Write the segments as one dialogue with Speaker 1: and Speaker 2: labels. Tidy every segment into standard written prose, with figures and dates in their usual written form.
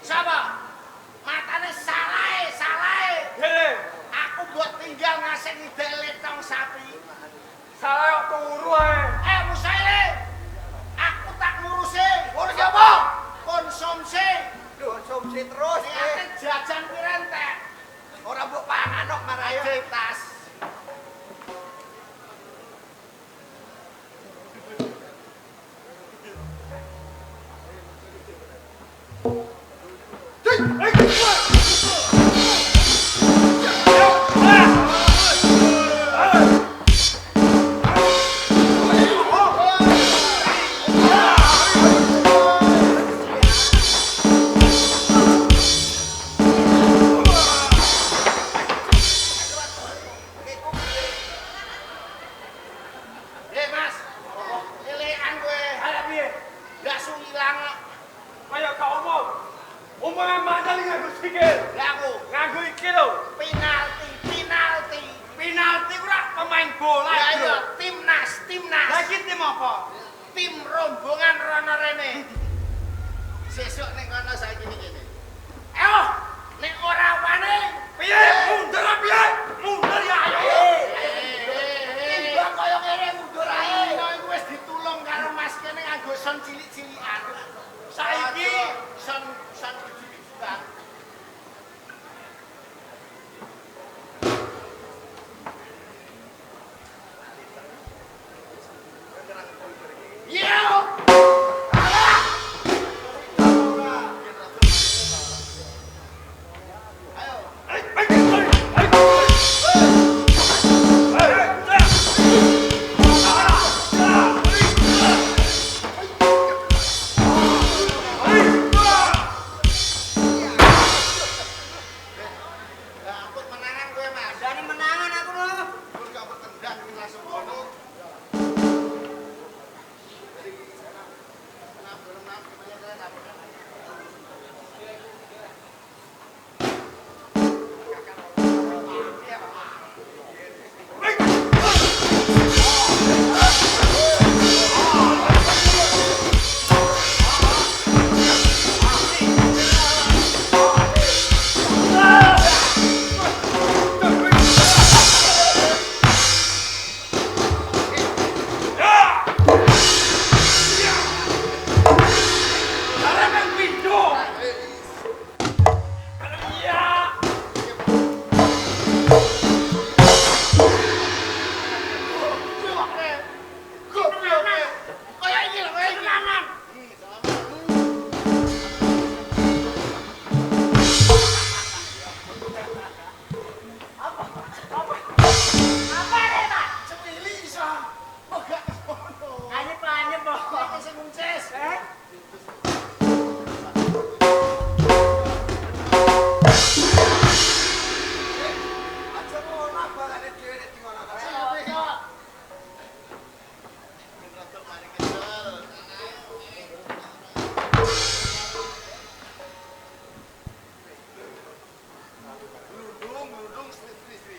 Speaker 1: Siapa? Matane salah. Aku buat tinggal ngasih ngidek lecong sapi.
Speaker 2: Salah kok turu ae.
Speaker 1: Musaile. Aku tak ngurusi.
Speaker 2: Ngurus apa?
Speaker 1: Konsumsi.
Speaker 2: Konsumsi terus.
Speaker 1: Ate jajan pirentek.
Speaker 2: Ora mbok pangan kok maraya.
Speaker 1: Tas. Mas. Elekan kowe.
Speaker 2: Ada piye?
Speaker 1: Gak su ilang.
Speaker 2: Kaya gak umum. Umumnya mandali nganggo sikil.
Speaker 1: Lah aku
Speaker 2: Nganggo iki lho.
Speaker 1: penalti.
Speaker 2: Penalti ora pemain bola.
Speaker 1: Ya
Speaker 2: Bro.
Speaker 1: iya, timnas.
Speaker 2: Lagi tim apa?
Speaker 1: Tim rombongan rono rene. Sesuk ning kono saiki ngene. Ayo, nek ora wani,
Speaker 2: Piye? Mundur apa piye? Mundur ya ayo.
Speaker 1: timbang kaya ngene mundur ae. Iku wis ditulung karo Mas kene nganggo son cilik-cilikan. Saiki son cilik-cilikan. Yo! Aku menangan kowe, Mas.
Speaker 2: Dani menangan aku lho.
Speaker 1: Mun gak tendang langsung kono.
Speaker 2: Sarangan pintu. Iya.
Speaker 1: Kayak iki lho, kayak iki. Apa nih, Pak? Cepili iso. Oh, gak ngono.
Speaker 2: Anyep kok.
Speaker 1: Iki sing nguncis.
Speaker 2: Aja ngono balane dhewe nek di ngono.
Speaker 1: Glundung, stri.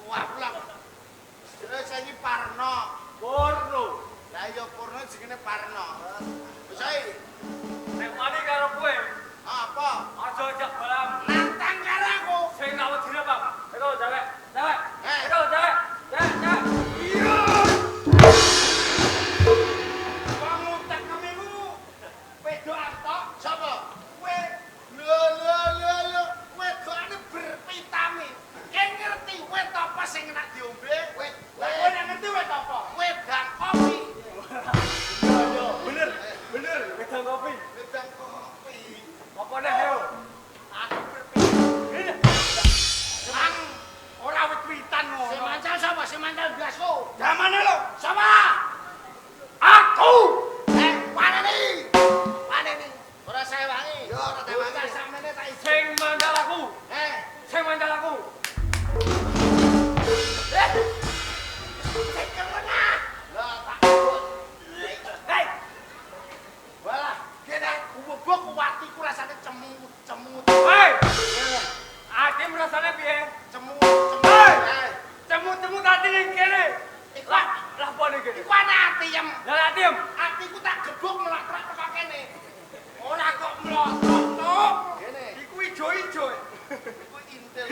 Speaker 1: Wah, pulang. Terus ini Parno.
Speaker 2: Porno.
Speaker 1: Lah ya Purno jenenge Parno. Wis ae.
Speaker 2: Nek mani karo kowe,
Speaker 1: Apa?
Speaker 2: aja ajak balam.
Speaker 1: Nantang karo aku.
Speaker 2: Sing gak wedine, Bang. Ayo, cewek. Cewek.
Speaker 1: Eh.
Speaker 2: Ayo, cewek. Cewek.
Speaker 1: Iya. Wong utek kemiku. Wedokan tok. Sapa? Kowe. Lho. Wedokane bervitamin. Kowe ngerti wet apa sing enak diombe? Wet. Lah kowe nek ngerti wet apa? Wedang kopi.
Speaker 2: Yo, bener. Wedang kopi.
Speaker 1: Wedang kopi.
Speaker 2: Apa nek yo?
Speaker 1: Aku bervitamin. Ang ora wit-witan ngono. Sing mancal sapa? Sing mancal blasko. Jamane lho. Sapa? Aku. Paneni. Ora sewangi. Yo ora sewangi. Samene tak isi.
Speaker 2: Sing mandal aku. Sing mandal aku.
Speaker 1: Sing kerena. Lah tak kebut. Hei. Walah, kene ubuk kuwatiku rasane cemut.
Speaker 2: Hei. Ati rasane piye?
Speaker 1: Cemut.
Speaker 2: Hei.
Speaker 1: Hei.
Speaker 2: Cemut-cemut ati ning kene.
Speaker 1: Iku
Speaker 2: Lah apa ning kene?
Speaker 1: iku ana atiem.
Speaker 2: Lah atiem.
Speaker 1: Atiku tak gebuk melakrak teko kene. Ora kok mlotok tok. Kene.
Speaker 2: Iku ijo-ijo.
Speaker 1: Iku intel.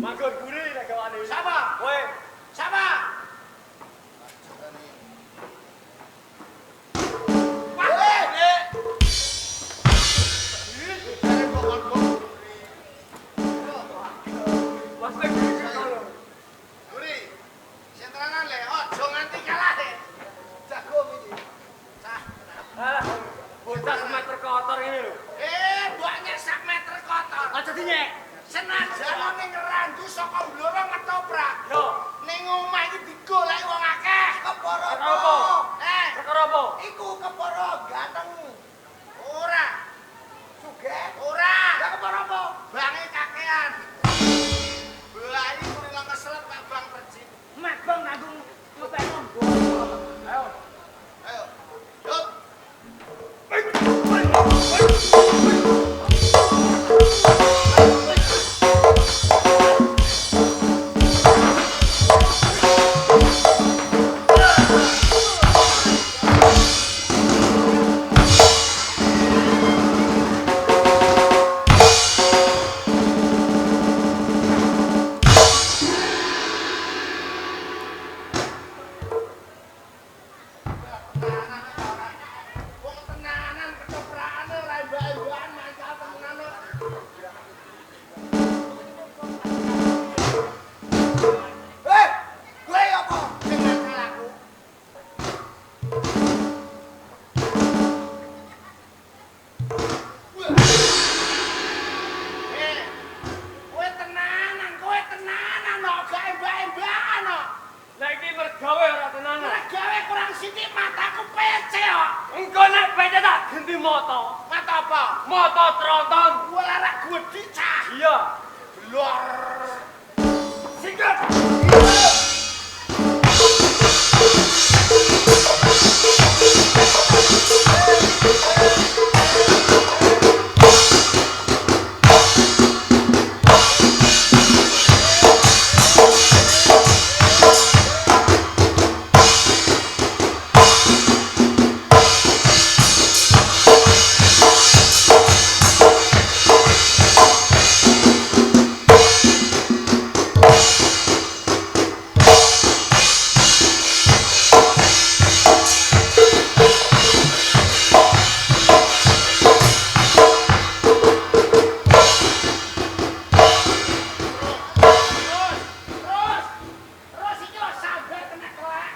Speaker 2: Manggon guri nek gawane.
Speaker 1: Sapa?
Speaker 2: Kowe.
Speaker 1: Sapa? Wah, Dek. Jare pokon-pokon.
Speaker 2: Mas nek guri kalau.
Speaker 1: Guri. Sing tenanan le, aja nganti kalah, Dek. Jago iki. Cah.
Speaker 2: Alah, bocah meter kotor ini lho.
Speaker 1: Mboknya sak meter kotor.
Speaker 2: Aja dinyek.
Speaker 1: Senajan ning randu saka bloro ngetoprak.
Speaker 2: Yo.
Speaker 1: Ning omah iki digoleki wong akeh. Kepara
Speaker 2: Perkara apa? Perkara apa?
Speaker 1: Iku kepara ganteng. Ora. Sugih? Ora. Lah kepara apa? Bange kakean. Bayi kurang keselep Pak Bang Persib. Mek Bang nanggung ngopeni mbok.
Speaker 2: Ayo.
Speaker 1: Yuk. Wong tenanan ketoprakan ora mbak-mbakan mancal temenan. Kowe apa? Sing mancal aku. Kowe tenanan kok gak mbak-mbakan kok.
Speaker 2: Lah iki mergawe ora tenanan.
Speaker 1: Ora gawe kurang sithik mataku pece kok.
Speaker 2: Engko nek beda tak ganti moto.
Speaker 1: Mata apa?
Speaker 2: Moto tronton.
Speaker 1: Ora ra gedhi cah.
Speaker 2: Iya.
Speaker 1: Blor.
Speaker 2: Singkat.
Speaker 1: Terus iki lho sambar kena kelak.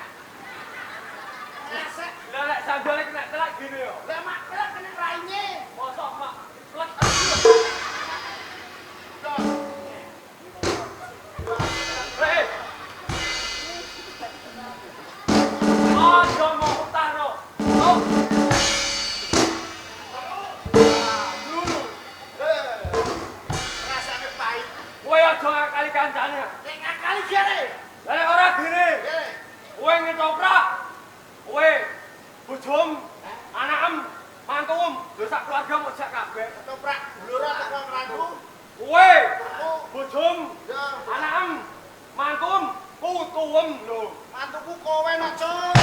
Speaker 1: Ngesek.
Speaker 2: Lah nek sandale kena telak gini yo.
Speaker 1: Lah mak kelak kena raine.
Speaker 2: Mosok mak. Plek.
Speaker 1: Loh.
Speaker 2: Hei. Aja mau utaro. Oh. Dulu.
Speaker 1: Rasane pahit.
Speaker 2: Kowe aja ngakali kancane.
Speaker 1: Nek ngakali jare.
Speaker 2: Lah nek ora gini.
Speaker 1: Eh,
Speaker 2: Kowe ngetoprak. Kowe bojom, anakem, mantum, lho sak keluarga mojak kabeh.
Speaker 1: ketoprak bloro teko randu.
Speaker 2: Kowe
Speaker 1: Aku
Speaker 2: bojom,
Speaker 1: Ya,
Speaker 2: anakem, mantum, putuwem lho.
Speaker 1: mantuku kowe nak, Cuk.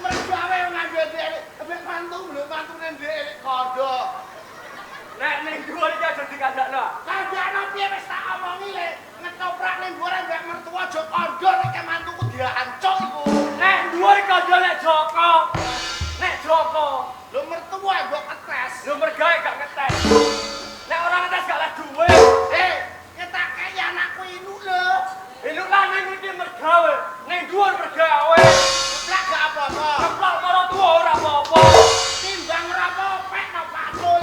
Speaker 1: Mergawe nganggo dhek, ambek mantu lho, mantune ndek kondo.
Speaker 2: Nek ning dhuwur iki aja dikandakno.
Speaker 1: Kandakno piye wis tak omongi le, ngetoprak ning dhuwur ambek mertua aja kondo nek mantuku diancuk iku.
Speaker 2: Nek dhuwur kandha nek Joko. Nek Joko,
Speaker 1: Lho mertua mbok ketes.
Speaker 2: lho mergawe gak ngetes. Nek ora ngetes gak lah duwe.
Speaker 1: Ngetak kaya anakku inu lho.
Speaker 2: Iluk lanang iki mergawe, ning dhuwur mergawe.
Speaker 1: Lah gak apa-apa.
Speaker 2: Keplok karo tuwa ora apa-apa.
Speaker 1: Timbang ora popek no patul.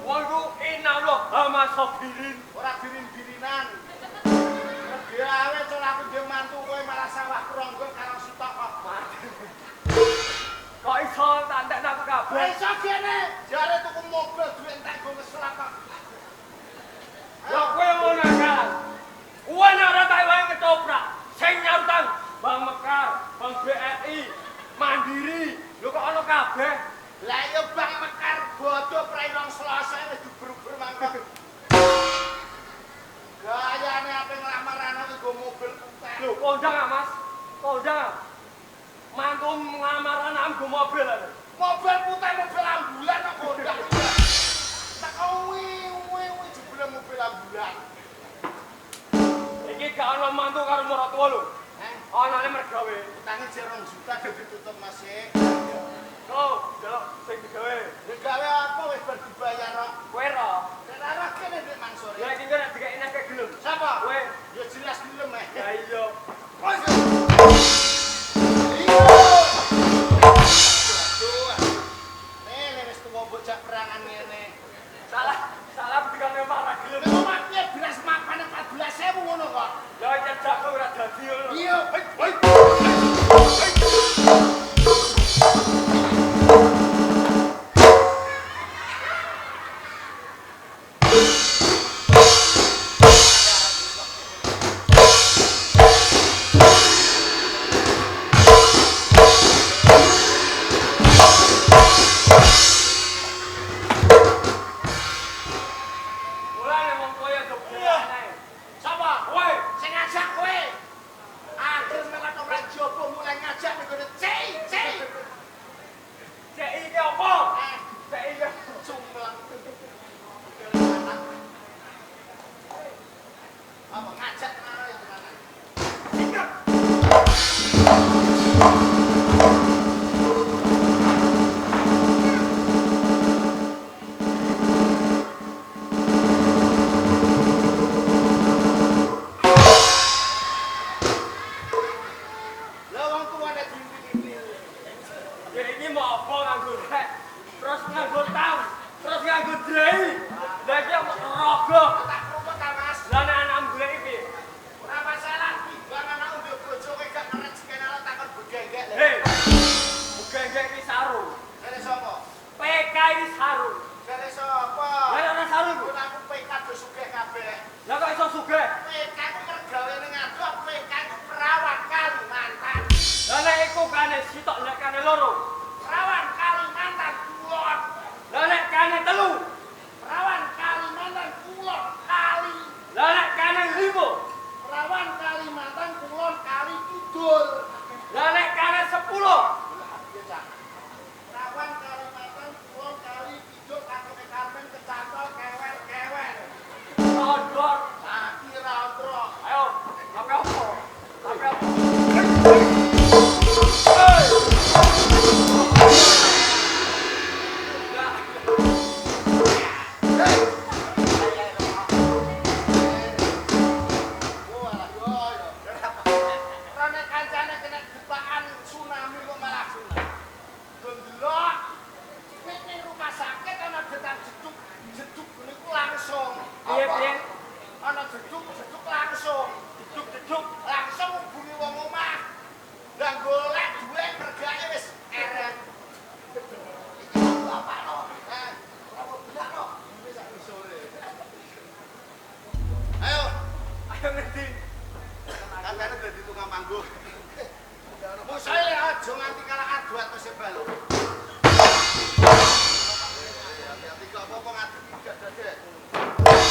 Speaker 2: Wong ku inallah hama sabirin.
Speaker 1: Ora birin-birinan. Gawe cara aku dhewe mantu kowe malah sawah kronggo karo sitok kok.
Speaker 2: Kok iso tak ndekno aku kabeh?
Speaker 1: Iso kene, jare tuku mobil duwe entek go ngeslak kok.
Speaker 2: Ya kowe ngono kan. Kowe nek ora tak wae ketoprak, sing nyautang Bang Mekar, Bang BRI, Mandiri, lho kok ana kabeh.
Speaker 1: Lah ya Bang Mekar bodo prairong Selasa wis diber-ber mangkok. Gayane ape nglamar anak iki go mobil putih.
Speaker 2: Lho kondang ah Mas. Kondang. Mantum nglamar anakmu go mobil ae.
Speaker 1: Mobil putih mobil ambulan kok gondang. Teko wi jebule mobil ambulan.
Speaker 2: Iki gak ana mantu karo maratuwa lho. Anane mergawe.
Speaker 1: Utange jek 2 juta ditutup Mas e.
Speaker 2: Oh, delok sing digawe.
Speaker 1: Gawe apa wis bar dibayar kok.
Speaker 2: Kowe ro.
Speaker 1: Nek ora kene Dik Mansur.
Speaker 2: Ya iki nek dikek enak kek gelem.
Speaker 1: Sapa?
Speaker 2: Kowe.
Speaker 1: Ya jelas gelem eh.
Speaker 2: Ya iya.
Speaker 1: Wes. Iya. Aduh. Nek wis tuwa bocah perangan ngene.
Speaker 2: Salah dikane marah gelem.
Speaker 1: Nek omaknya beras makan 14.000 ngono kok.
Speaker 2: Ya jajak ora dadi ngono.
Speaker 1: Iya. Hei.
Speaker 2: Mulane wong koyo jebule.
Speaker 1: Sapa?
Speaker 2: Kowe.
Speaker 1: Sing ngajak kowe. Akhir menak ora jopo mulai ngajak ning ngene. Cei.
Speaker 2: Cek iki apa? Cek iki
Speaker 1: Cumlang. Apa ngajak karo itu mana? Sikap. Lah wong tuane diimpi-impi.
Speaker 2: ya iki mau apa nganggo rek. Terus nganggo tang, terus nganggo drei. Lah iki rogo.
Speaker 1: Tak krungu ta Mas.
Speaker 2: Lah nek anakmu golek iki.
Speaker 1: Ora masalah timbang anak ndek bojo kowe gak ngerejekne ala takon begengek lho.
Speaker 2: Hei. Bukan iki saru.
Speaker 1: Jare sapa?
Speaker 2: PK iki saru.
Speaker 1: Jare sapa?
Speaker 2: Lah ora saru.
Speaker 1: Pun aku PK do sugih kabeh.
Speaker 2: Lah kok iso sugih?
Speaker 1: PK ku mergawe ning adoh, PK ku perawan Kalimantan.
Speaker 2: Lah nek iku kane sitok nek kane loro.
Speaker 1: Perawan Kalimantan kulon.
Speaker 2: Lah nek kane telu.
Speaker 1: Perawan Kalimantan kulon kali.
Speaker 2: Lah nek kane limo.
Speaker 1: Perawan Kalimantan kulon kali kidul.
Speaker 2: Lah nek kane 10.
Speaker 1: Iya, Cak. Perawan Kalimantan kulon kali kidul katoke Karmen kecantol kewer-kewer.
Speaker 2: Odor.
Speaker 1: Lagi randro.
Speaker 2: Ayo, apa apa? Apa apa?
Speaker 1: Rane kancane kena gepaan tsunami kok malah tsunami. Gondelok. Ning rumah sakit ana detak jeduk niku langsung.
Speaker 2: Piye piye?
Speaker 1: Ana jeduk langsung. Jeduk langsung hubungi wong omah. Lah golek duwe mergane wis eren. Iki apa lo? Apa benak lo? Wis sak sore. Ayo,
Speaker 2: Ayo ngerti.
Speaker 1: katanya dadi tukang panggung. Musae lek aja nganti kalah adu atau sebal. Hati-hati kok apa ngadu gak dadi.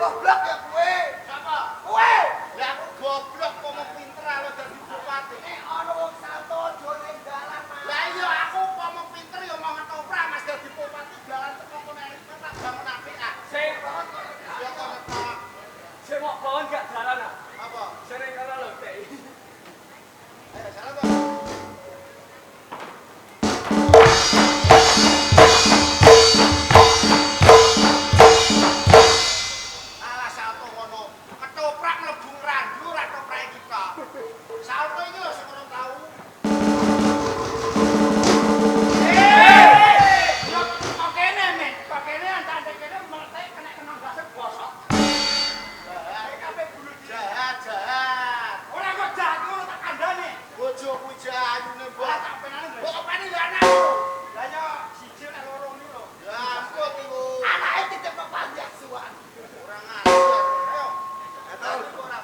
Speaker 1: goblok ya kowe. Sapa? Kowe. Lah aku goblok kok mau pinter lo dadi bupati. Ana wong salto aja ning dalan. Lah iya aku kok mau pinter ya mau ngetoprak Mas dadi bupati dalan teko kene tak bangun apik ah.
Speaker 2: Sing
Speaker 1: Ya kok ngetok.
Speaker 2: sing mau bangun gak dalan ah.
Speaker 1: Apa?
Speaker 2: Sering karo lho Teh.
Speaker 1: Ayo salam Bang. Alah salto ngono. Ketoprak mlebu ngrandu ora ketoprak kita. Salto iki lho sing ora tau. Yo kok kene men, kok kene antane kene meletek kena kena gasek bosok. Kabeh bulu jahat. Ora kok jahat ngono tak kandhane. Bojo kuwi jayune mbok tak penane. Mbok openi lho anakku. Lah yo siji nek loro iki lho. Ya ampun iku. Anake titip kok panjang suwan. Ora ngajar. Ayo. Eta ora.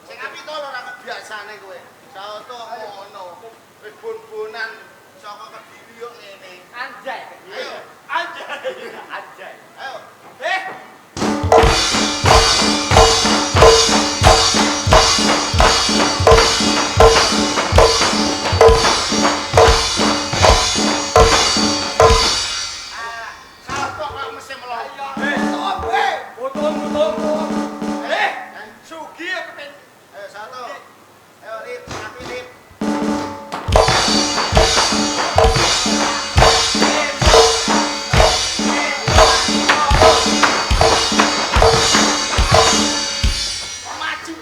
Speaker 1: Sing api to ora kebiasane kowe. Saoto ngono. Bun-bunan saka Kediri yo ngene.
Speaker 2: Anjay.
Speaker 1: Ayo.
Speaker 2: Anjay.
Speaker 1: Ayo. Salto kok mesti melongo.
Speaker 2: Putung.
Speaker 1: Sugi ya kepen. Ayo salto. Ayo lip, api lip. Maju.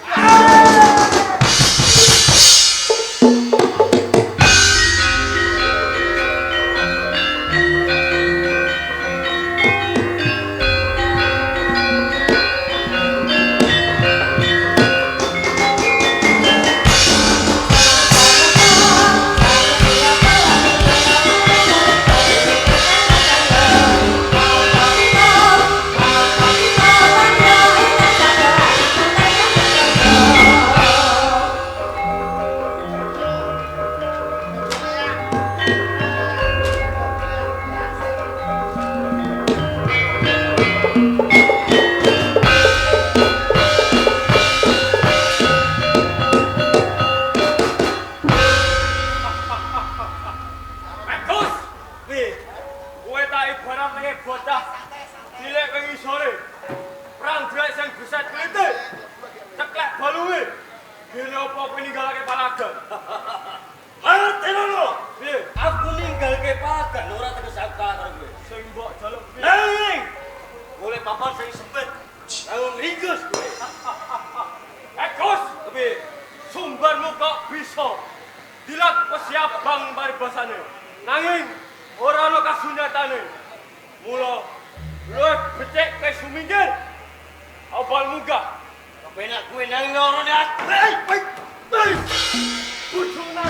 Speaker 2: Bagus. Nih, kowe tak ibarat kaya bocah cilik wingi sore. Perang drek sing beset klite. Ceklek balunge. Gene apa kowe ninggalake palagan? Ngerti lho. Piye?
Speaker 3: Aku ninggalke palagan ora teges aku kalah karo kowe.
Speaker 2: Sing mbok jaluk piye?
Speaker 3: Nanging golek papan sing sempit. Nanging ringgus kowe.
Speaker 2: Bagus. Piye? Sumbermu kok bisa dilat pesiabang paribasane. Nanging ora ana kasunyatane. Mula luwih becik kowe suminggir. Abal munggah.
Speaker 3: Kepenak kowe nanging ora niat.
Speaker 2: Bujunan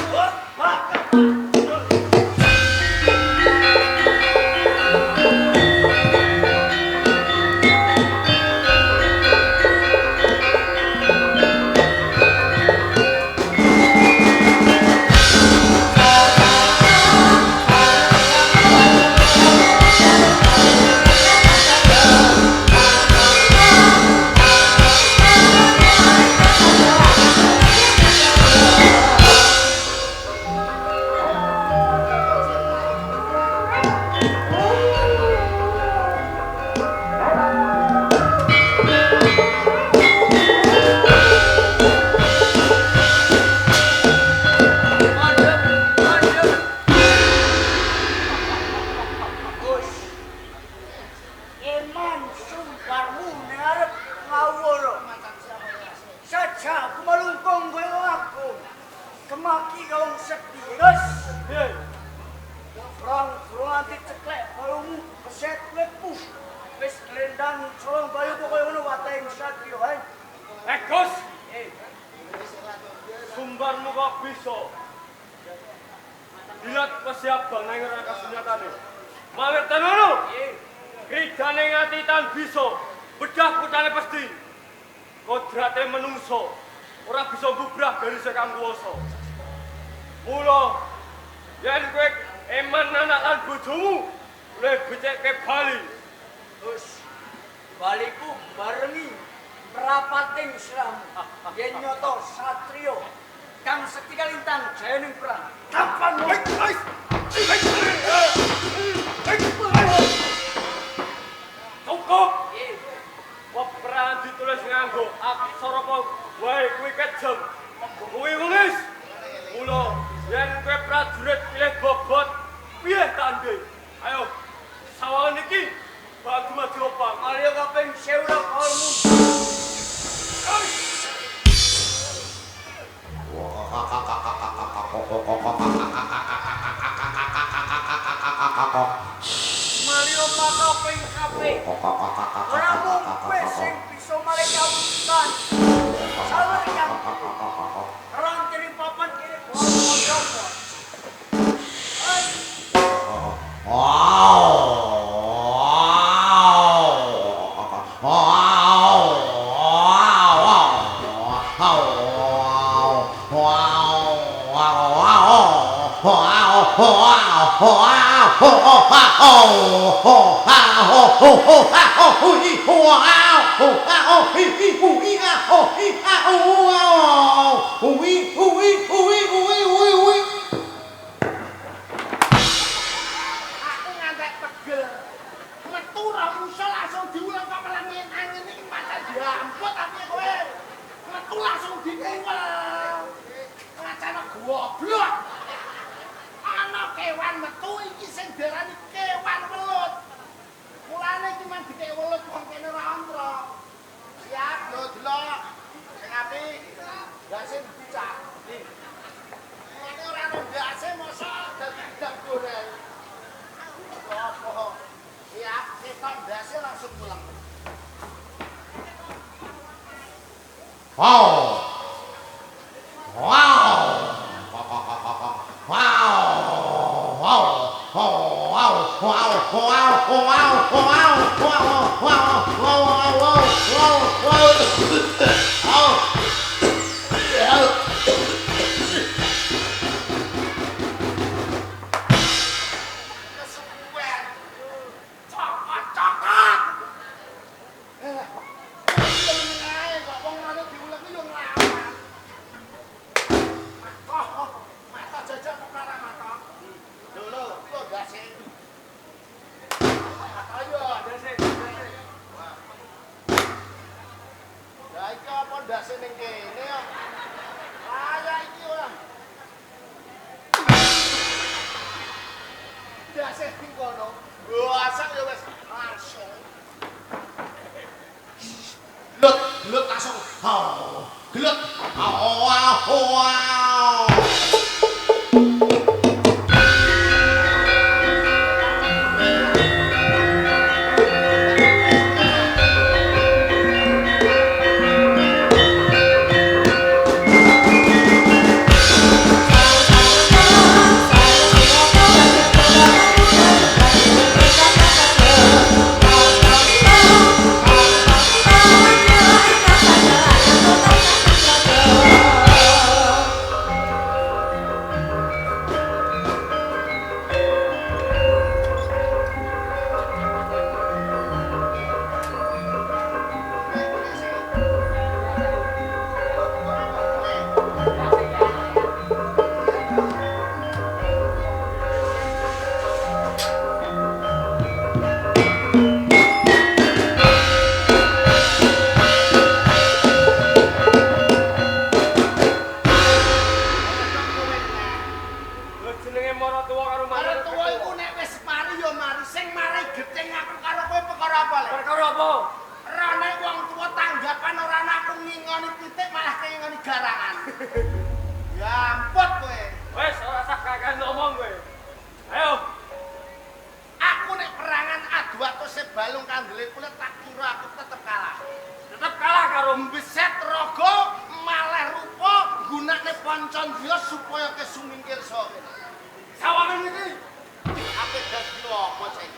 Speaker 1: Iman sumparmu ngarep ngawur. Saja aku melungkung kowe aku. Kemaki wong sedih. Terus
Speaker 2: piye?
Speaker 1: Frong anti ceklek balungmu keset lepu. Wis glendang colong bayu kok koyo ngono watehe sadyo ae.
Speaker 2: Bagus. Sumbermu kok bisa dilat pesiabang nang ora kasunyatane. Malah tenono. Kridane ngati tan bisa bedah putane pasti. Kodrate menungso ora bisa bubrah dari sekang kuwasa. Mula yen kowe eman anak lan bojomu luwih becik ke Bali.
Speaker 3: Terus baliku barengi
Speaker 4: pating Sram yen nyoto satrio kang sekti kalintang jayaning perang.
Speaker 1: Kapan
Speaker 2: Cukup. Peperangan ditulis nganggo aksara apa wae kuwi kejem. Kuwi nulis. Mula yen kowe prajurit pilih bobot piye tandhe? Ayo sawangan iki bantu maju apa?
Speaker 4: Mario kaping 1000 kalmu. Mario kaping kaping. Ora mung kowe sing bisa malih kawusan. Sawer kang. Ron kene papan kene bojo.
Speaker 1: aku ngantek pegel. Metu ra musa langsung diulang pamelan angin iki pancen diamput tapi kowe. Metu langsung dikuwel. Ngacana goblok. Ana kewan metu iki sing diarani kewan welut. Mulane iki men dikek welut wong kene ora antro. Siap lho delok. Sing apik. Ndase dicak. Ini ora ono ndase mosok dadi dak goreng. Apa? Siap, ketok ndase langsung pulang. Kesuwen. Cokot-cokot. Ae kok wong ngene diuleg yo nglawan. Mata jajak perkara mata. Lho, kok ndase. Ayo, ndase. Lah iki apa ndase ning kene ya? Kaya iki ora. Ndase ning kono. Asal ya wis langsung. Gelut langsung. Gelut.
Speaker 2: Lho jenenge maratuwa karo
Speaker 1: Karo tuwa iku nek wis mari ya mari sing mari gething aku karo kowe perkara apa le?
Speaker 2: perkara apa?
Speaker 1: Rane wong tuwa tanggapan ora ana aku ngingoni pitik malah ngingoni garangan. Ya ampun kowe.
Speaker 2: Wes ora usah kakek ngomong kowe. Ayo.
Speaker 1: Aku nek perangan adu atuse balung kandele kulit tak kira aku tetep kalah.
Speaker 2: Tetep kalah karo
Speaker 1: Mbeset raga maleh rupa gunane Pancandya supaya kesumingkir sok.
Speaker 2: sawangan iki.
Speaker 1: Apik dadi apa cek?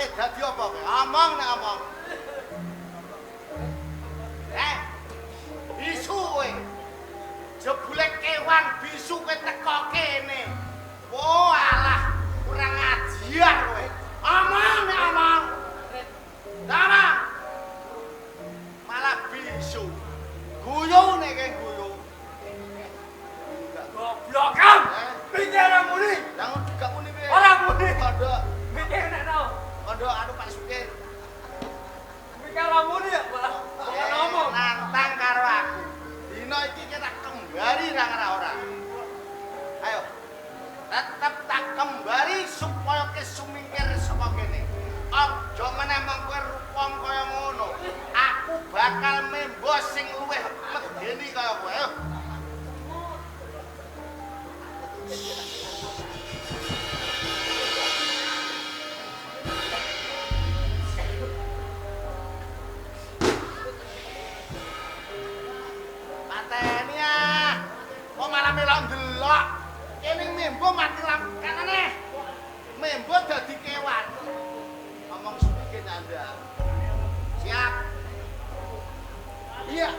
Speaker 1: arepe dadi apa kowe? Omong nek omong. Bisu kowe. Jebule kewan bisu kowe teko kene. Oh alah, kurang ajar kowe. Omong nek omong. Dama. Malah bisu. Guyu nek kowe guyu.
Speaker 2: Goblok kan. Pikiran muni.
Speaker 1: Lah gak muni kowe.
Speaker 2: Ora muni.
Speaker 1: Pondok.
Speaker 2: Mikir nek tau.
Speaker 1: Pondok anu Pak Sukir.
Speaker 2: Pikiran muni ya, Pak. Ngomong.
Speaker 1: Nantang karo aku. Dina iki kita kembali nang ora. Ayo. Tetep tak kembali supaya kesumingkir saka kene. Aja meneh mengko rupam kaya ngono. Aku bakal membo sing luwih medeni kaya kowe. Ayo. Pateni ah. Kok malah melok ndelok. Kene membo mati lampu kanane. Membo dadi kewan. Ngomong sedikit Anda. Siap. Iya.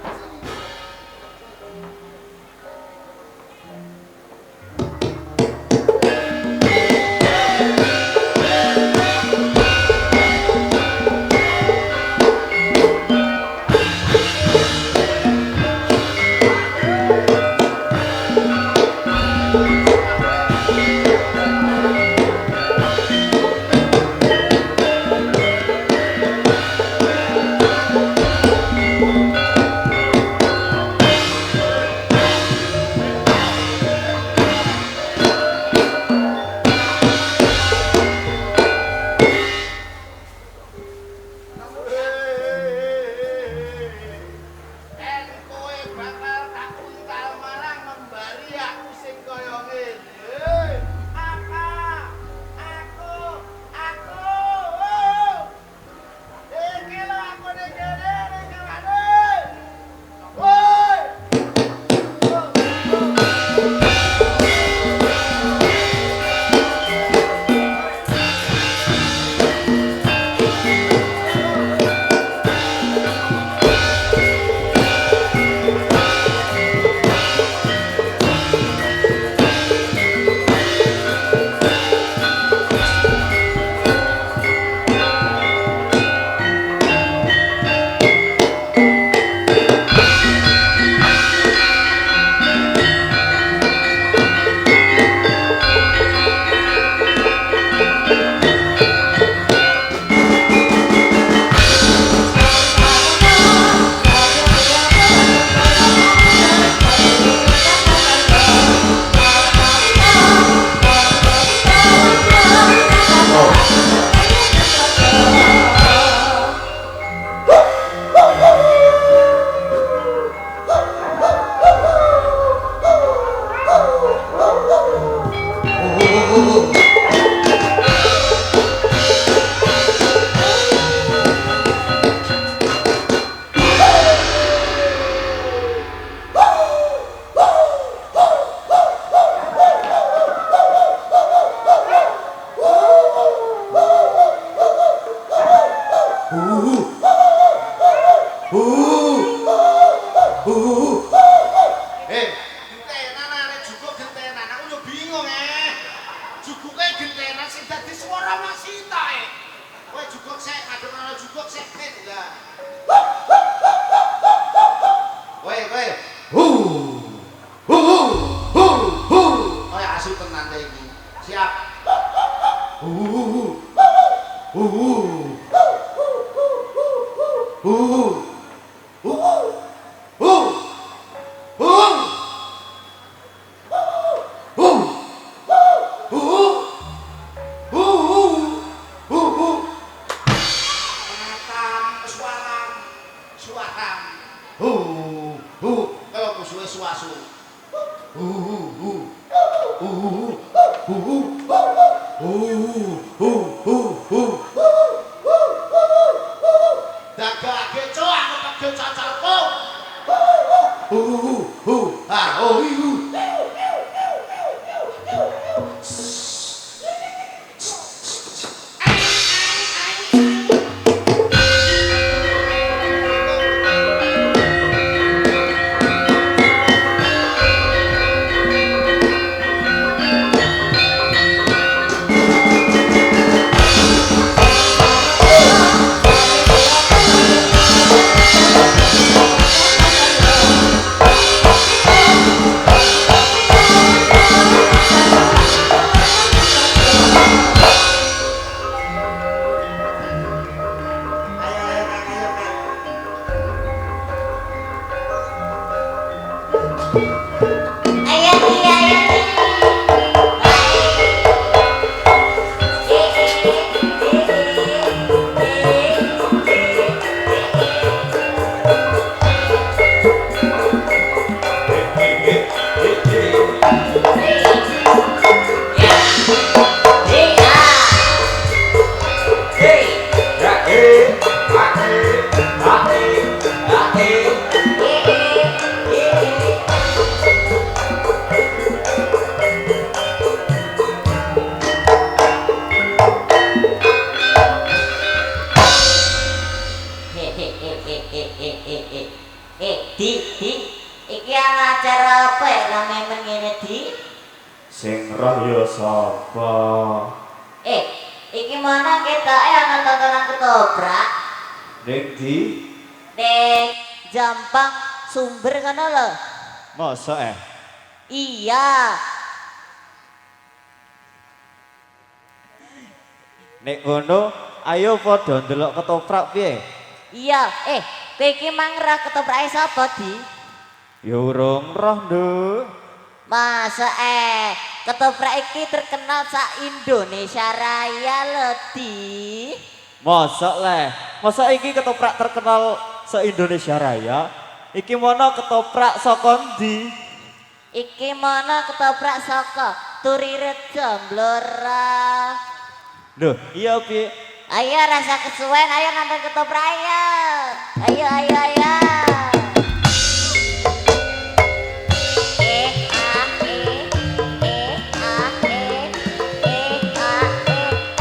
Speaker 1: Gentenan arek juguk gentenan. Aku yo bingung Juguke gentenan sing dadi swara Masita Kowe juguk sik, kadung ana juguk sik lah. Kowe. Kaya asu tenan iki. Siap. Kalau musuhnya suasu. Dagake cok aku tegel cacarku.
Speaker 2: ketoprak ya sapa?
Speaker 5: Iki mana kita ana tontonan ketoprak?
Speaker 2: Ning di
Speaker 5: Ning Jampang Sumber kono lho.
Speaker 2: masa
Speaker 5: Iya.
Speaker 2: nek ngono ayo padha ndelok ketoprak piye?
Speaker 5: Iya, kowe iki mang roh ketoprake sapa, Di?
Speaker 2: Ya urung roh, Nduk.
Speaker 5: Masa ketoprak iki terkenal sak Indonesia Raya lho, Di.
Speaker 2: Masa iki ketoprak terkenal se-Indonesia Raya? Iki mana ketoprak saka ndi?
Speaker 5: Iki mana ketoprak saka Turirejo Blora.
Speaker 2: Loh, iya piye?
Speaker 5: Ayo rasa kesuwen, ayo nonton ketoprak ayo. Ayo.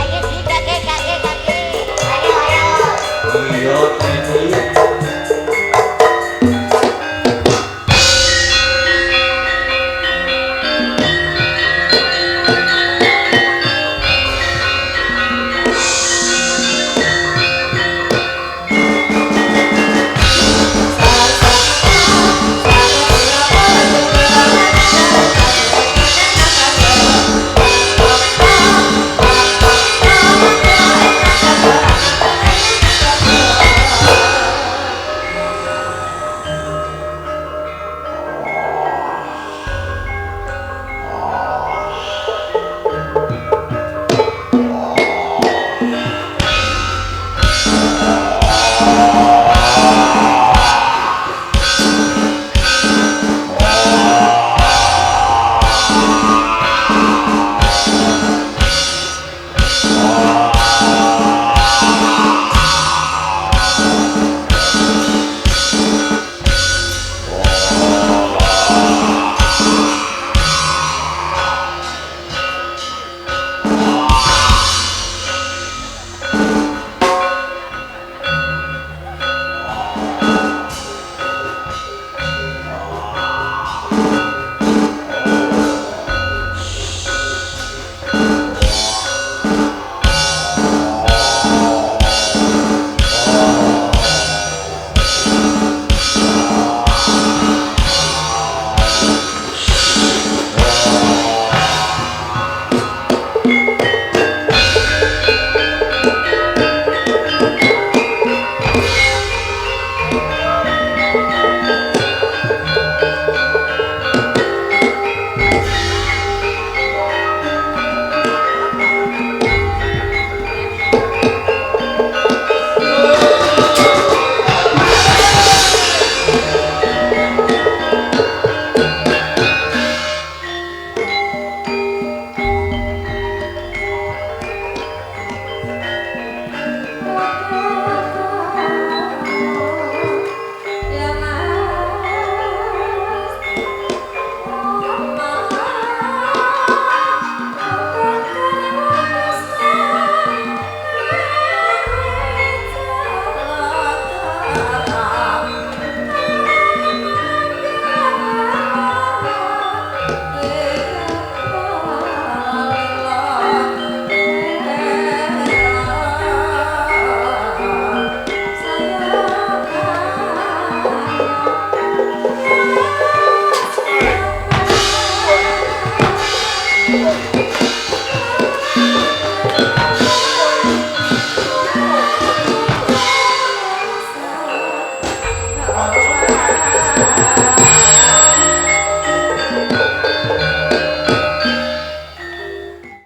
Speaker 5: Ayo sih kakek. Ayo.
Speaker 2: Iya, ini.